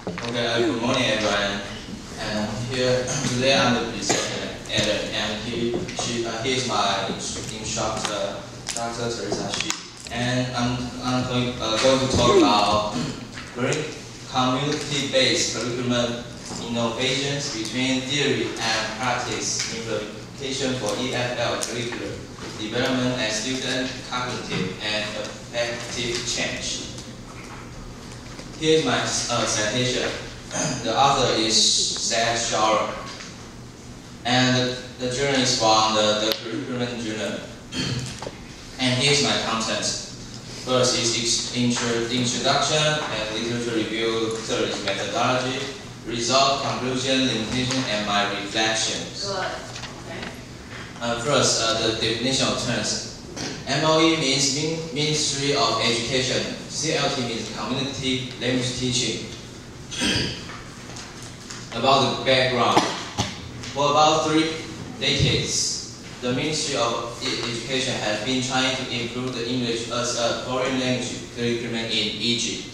Okay, good morning everyone. And here today I'm the presenter, and he is my instructor, Dr. Teresa Shi. And I'm going to talk about community-based curriculum innovations between theory and practice implication for EFL curriculum development and student cognitive and affective change. Here is my citation. The author is Seth Schauer, and the journal is from the Curriculum Journal. And here's my content. First is introduction and literature review. Third is methodology, result, conclusion, limitation, and my reflections. Good. Okay. First, the definition of terms. MOE means Ministry of Education. CLT means Community Language Teaching. About the background. For about 3 decades, the Ministry of Education has been trying to improve the English as a foreign language curriculum in Egypt.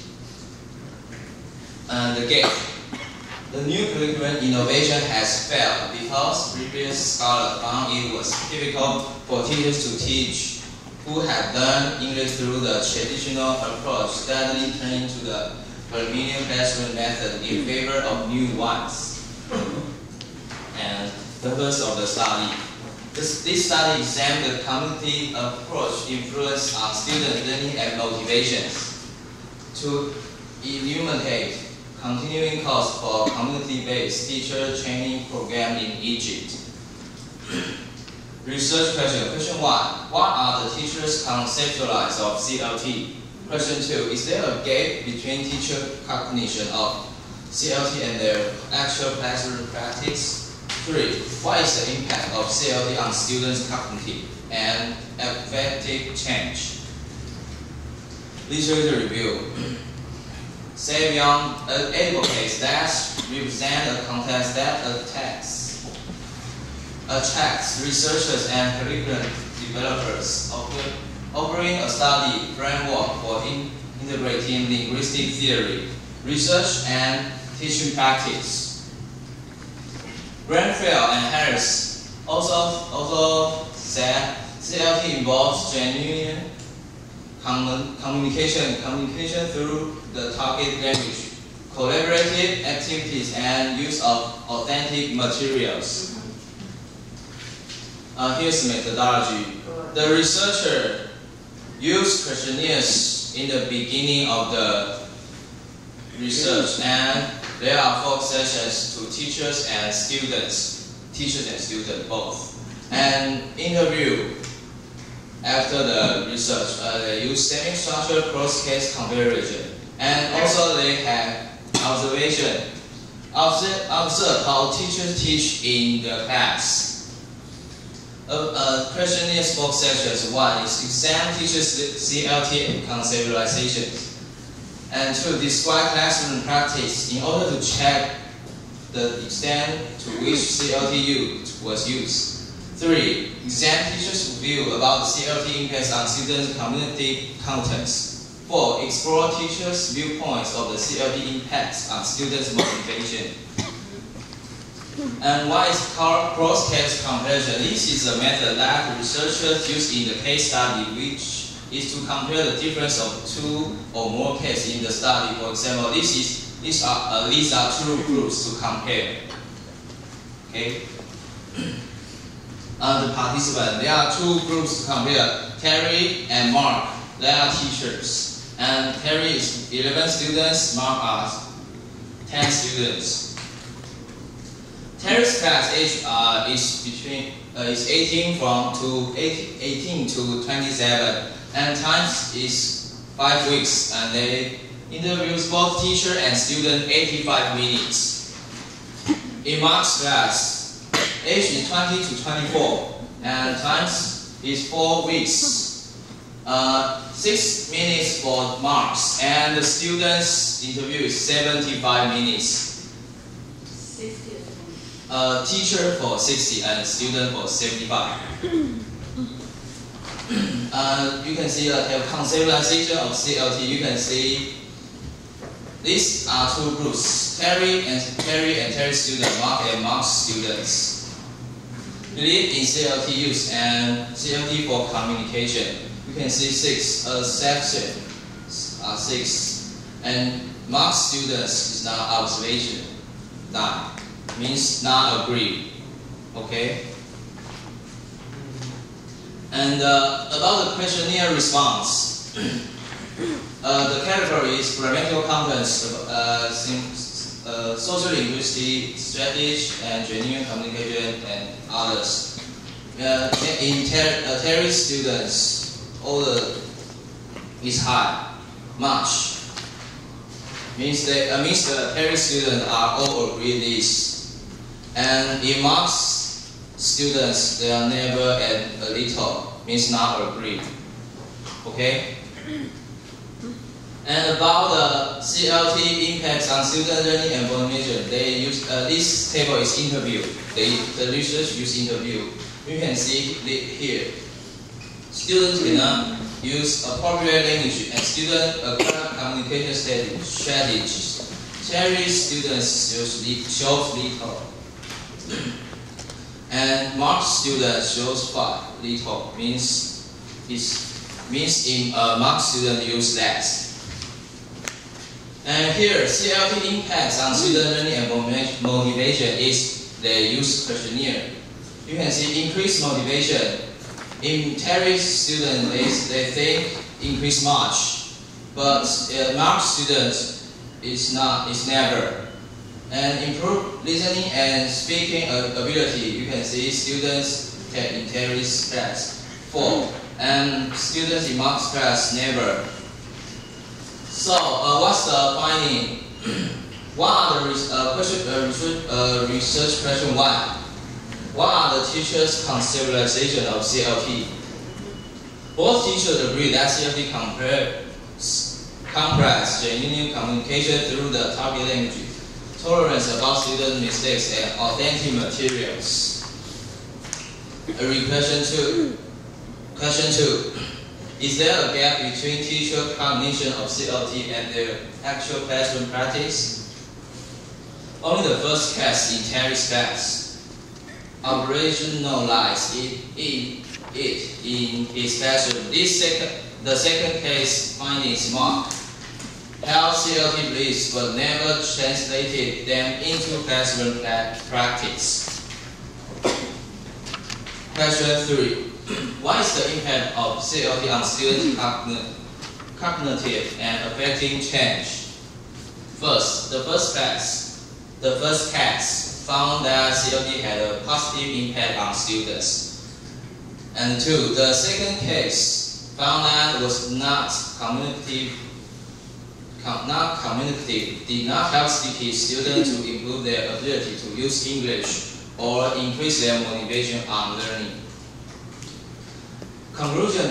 And the new curriculum innovation has failed because previous scholars found it was difficult for teachers to teach who had learned English through the traditional approach, steadily turning to the familiar classroom method in favor of new ones. And the purpose of the study. This study examined the community approach influence on student learning and motivations to illuminate continuing costs for community-based teacher training program in Egypt. Research question. Question 1. What are the teachers' conceptualize of CLT? Question 2. Is there a gap between teacher cognition of CLT and their actual classroom practice? 3. What is the impact of CLT on students' cognitive and affective change? Literature review. Savion advocates that represent a context that attracts researchers and curriculum developers, offering a study framework for integrating linguistic theory, research, and teaching practice. Grenfell and Harris also said CLT involves genuine communication through the target language, collaborative activities, and use of authentic materials. Here's the methodology. The researcher used questionnaires in the beginning of the research, and there are 4 sessions to teachers and students both. And interview after the research. They use semi-structured cross-case comparison, and also they have observation. Observe how teachers teach in the class. Questionnaire spoke sections. 1 is exam teachers' CLT conceptualization, and 2 describe classroom practice in order to check the extent to which CLT was used. 3. Exam teachers' view about the CLT impacts on students' community contents. 4. Explore teachers' viewpoints of the CLT impacts on students' motivation. And what is cross-case comparison? This is a method that researchers use in the case study, which is to compare the difference of 2 or more cases in the study. For example, these are 2 groups to compare. Okay. The participants, there are 2 groups to compare. Terry and Mark, they are teachers, and Terry is 11 students, Mark are 10 students. Terry's class age is 18 to 27, and time is 5 weeks, and they interview both teacher and student 85 minutes. In Mark's class, age is 20 to 24, and time is 4 weeks. 6 minutes for Marks, and the student's interview is 75 minutes. Teacher for 60 and student for 75. You can see the conceptualization of CLT. You can see These are two groups, Terry and Terry students, Mark and Mark students. Believe in CLT use and CLT for communication. You can see 6, section 6. And Mark students is not observation. 9 means not agree. Okay? And about the questionnaire response, the category is grammatical contents, social linguistic strategy, and genuine communication, and others. In Terry students, all is high, much. Means the Terry students are all agree this. And in Mark's students, they are never and a little, means not agree. Okay? And about the CLT impacts on student learning and formation, they use this table is interview. The research use interview. You can see here. Students cannot use appropriate language and student acquire communication strategies. Terry students shows little. And Mark students shows 5 little means in Mark student use less. And here CLT impacts on student learning and motivation is they use questionnaire. You can see increased motivation. In Terry's student they think increase much, but Mark student is never. And improve listening and speaking ability. You can see students in Terry's class 4, and students in Mark's class never. So what's the finding? What are the research question 1? What are the teachers' conceptualization of CLT? Both teachers agree that CLT complex genuine communication through the target language, tolerance about student mistakes, and authentic materials. Question 2. Is there a gap between teacher cognition of CLT and their actual classroom practice? Only the first case in Terry's class operationalized it in his classroom. The second case findings Mark held CLT beliefs but never translated them into classroom practice. Question 3. What is the impact of CLT on student cognitive and affecting change? First, the first case found that CLT had a positive impact on students. And 2, the second case found that it was not communicative, did not help students to improve their ability to use English or increase their motivation on learning. Conclusion: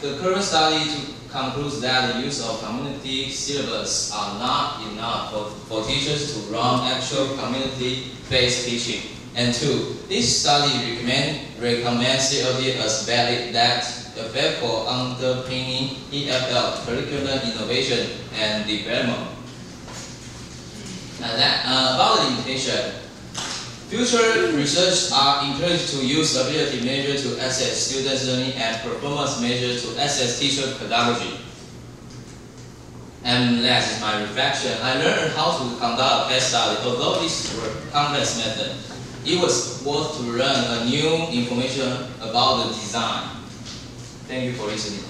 the current study concludes that the use of community syllabus are not enough for teachers to run actual community-based teaching. And 2, this study recommends CLT as valid that effect for underpinning EFL curriculum innovation and development. And about the limitation. Future research are encouraged to use ability measure to assess students' learning and performance measure to assess teacher pedagogy. And that is my reflection. I learned how to conduct a case study. Although this is a complex method, it was worth to learn a new information about the design. Thank you for listening.